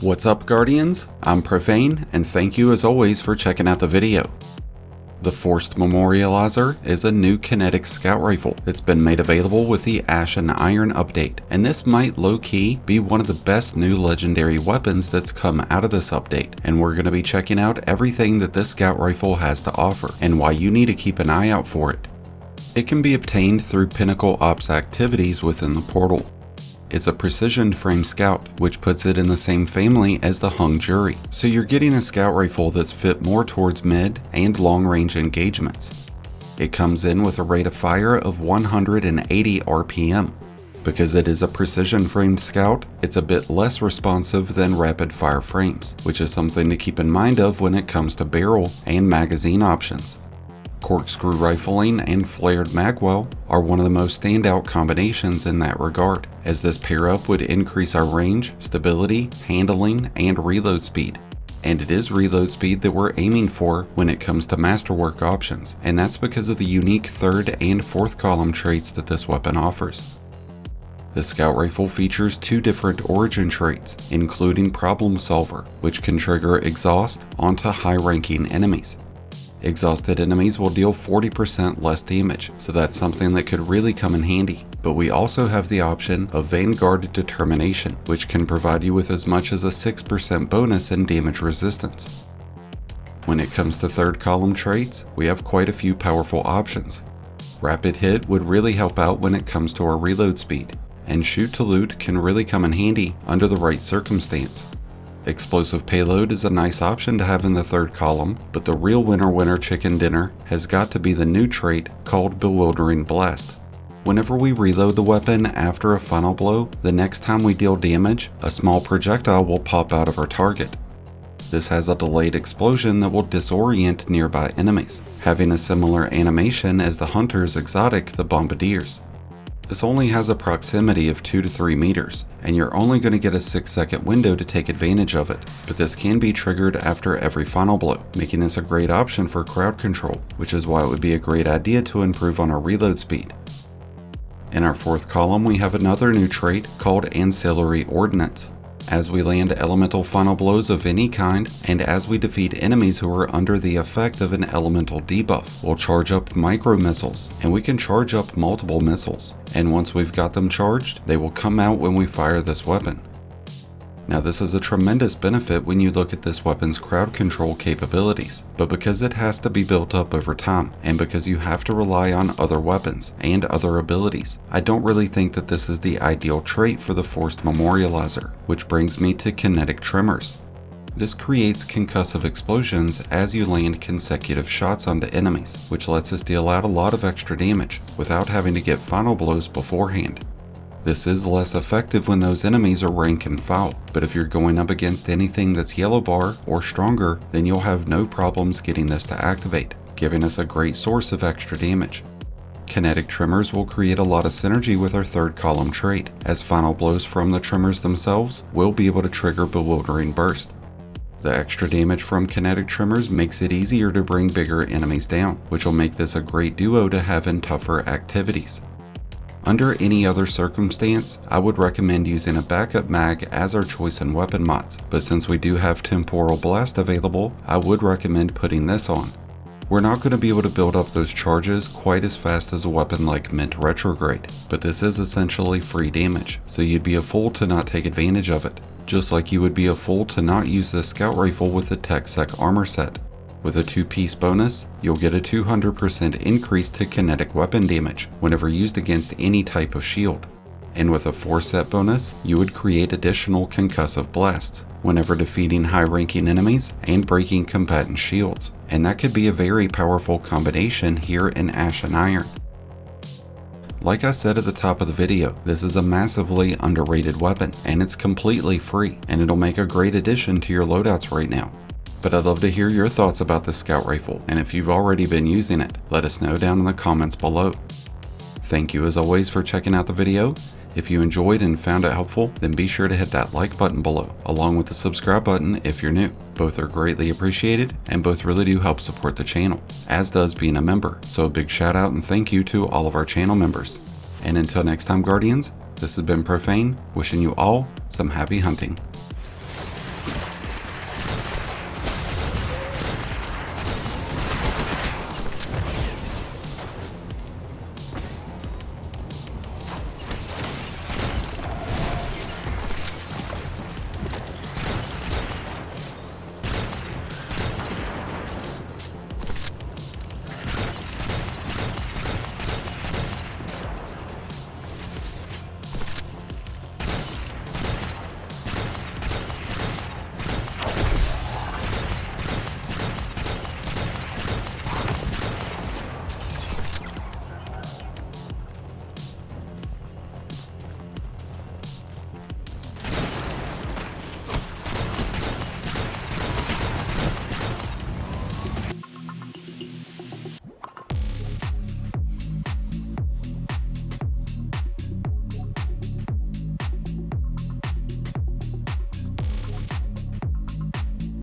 What's up, Guardians? I'm Profane, and thank you as always for checking out the video. The Forced Memorializer is a new kinetic scout rifle that's been made available with the Ash and Iron update, and this might low-key be one of the best new legendary weapons that's come out of this update, and we're going to be checking out everything that this scout rifle has to offer, and why you need to keep an eye out for it. It can be obtained through Pinnacle Ops activities within the portal. It's a precision frame scout, which puts it in the same family as the hung jury. So you're getting a scout rifle that's fit more towards mid and long range engagements. It comes in with a rate of fire of 180 RPM. Because it is a precision frame scout, it's a bit less responsive than rapid fire frames, which is something to keep in mind of when it comes to barrel and magazine options. Corkscrew rifling and flared magwell are one of the most standout combinations in that regard, as this pair up would increase our range, stability, handling, and reload speed. And it is reload speed that we're aiming for when it comes to masterwork options, and that's because of the unique third and fourth column traits that this weapon offers. The scout rifle features two different origin traits, including Problem Solver, which can trigger exhaust onto high-ranking enemies. Exhausted enemies will deal 40% less damage, so that's something that could really come in handy. But we also have the option of Vanguard Determination, which can provide you with as much as a 6% bonus in damage resistance. When it comes to third column traits, we have quite a few powerful options. Rapid Hit would really help out when it comes to our reload speed, and Shoot to Loot can really come in handy under the right circumstance. Explosive Payload is a nice option to have in the third column, but the real winner chicken dinner has got to be the new trait called Bewildering Blast. Whenever we reload the weapon after a final blow, the next time we deal damage, a small projectile will pop out of our target. This has a delayed explosion that will disorient nearby enemies, having a similar animation as the Hunter's exotic, the Bombardiers. This only has a proximity of 2 to 3 meters, and you're only going to get a 6-second window to take advantage of it, but this can be triggered after every final blow, making this a great option for crowd control, which is why it would be a great idea to improve on our reload speed. In our fourth column, we have another new trait called Ancillary Ordnance. As we land elemental final blows of any kind, and as we defeat enemies who are under the effect of an elemental debuff, we'll charge up micro missiles, and we can charge up multiple missiles, and once we've got them charged, they will come out when we fire this weapon. Now this is a tremendous benefit when you look at this weapon's crowd control capabilities, but because it has to be built up over time, and because you have to rely on other weapons and other abilities, I don't really think that this is the ideal trait for the Forced Memorializer, which brings me to Kinetic Tremors. This creates concussive explosions as you land consecutive shots onto enemies, which lets us deal out a lot of extra damage without having to get final blows beforehand. This is less effective when those enemies are rank and file, but if you're going up against anything that's yellow bar or stronger, then you'll have no problems getting this to activate, giving us a great source of extra damage. Kinetic Tremors will create a lot of synergy with our third column trait, as final blows from the tremors themselves will be able to trigger Bewildering Burst. The extra damage from Kinetic Tremors makes it easier to bring bigger enemies down, which will make this a great duo to have in tougher activities. Under any other circumstance, I would recommend using a backup mag as our choice in weapon mods, but since we do have Temporal Blast available, I would recommend putting this on. We're not going to be able to build up those charges quite as fast as a weapon like Mint Retrograde, but this is essentially free damage, so you'd be a fool to not take advantage of it, just like you would be a fool to not use this scout rifle with the TechSec armor set. With a 2-piece bonus, you'll get a 200% increase to kinetic weapon damage whenever used against any type of shield. And with a 4-set bonus, you would create additional concussive blasts whenever defeating high-ranking enemies and breaking combatant shields, and that could be a very powerful combination here in Ash and Iron. Like I said at the top of the video, this is a massively underrated weapon, and it's completely free, and it'll make a great addition to your loadouts right now. But I'd love to hear your thoughts about this scout rifle, and if you've already been using it, let us know down in the comments below. Thank you as always for checking out the video. If you enjoyed and found it helpful, then be sure to hit that like button below, along with the subscribe button if you're new. Both are greatly appreciated, and both really do help support the channel, as does being a member, so a big shout out and thank you to all of our channel members. And until next time, Guardians, this has been Profane, wishing you all some happy hunting.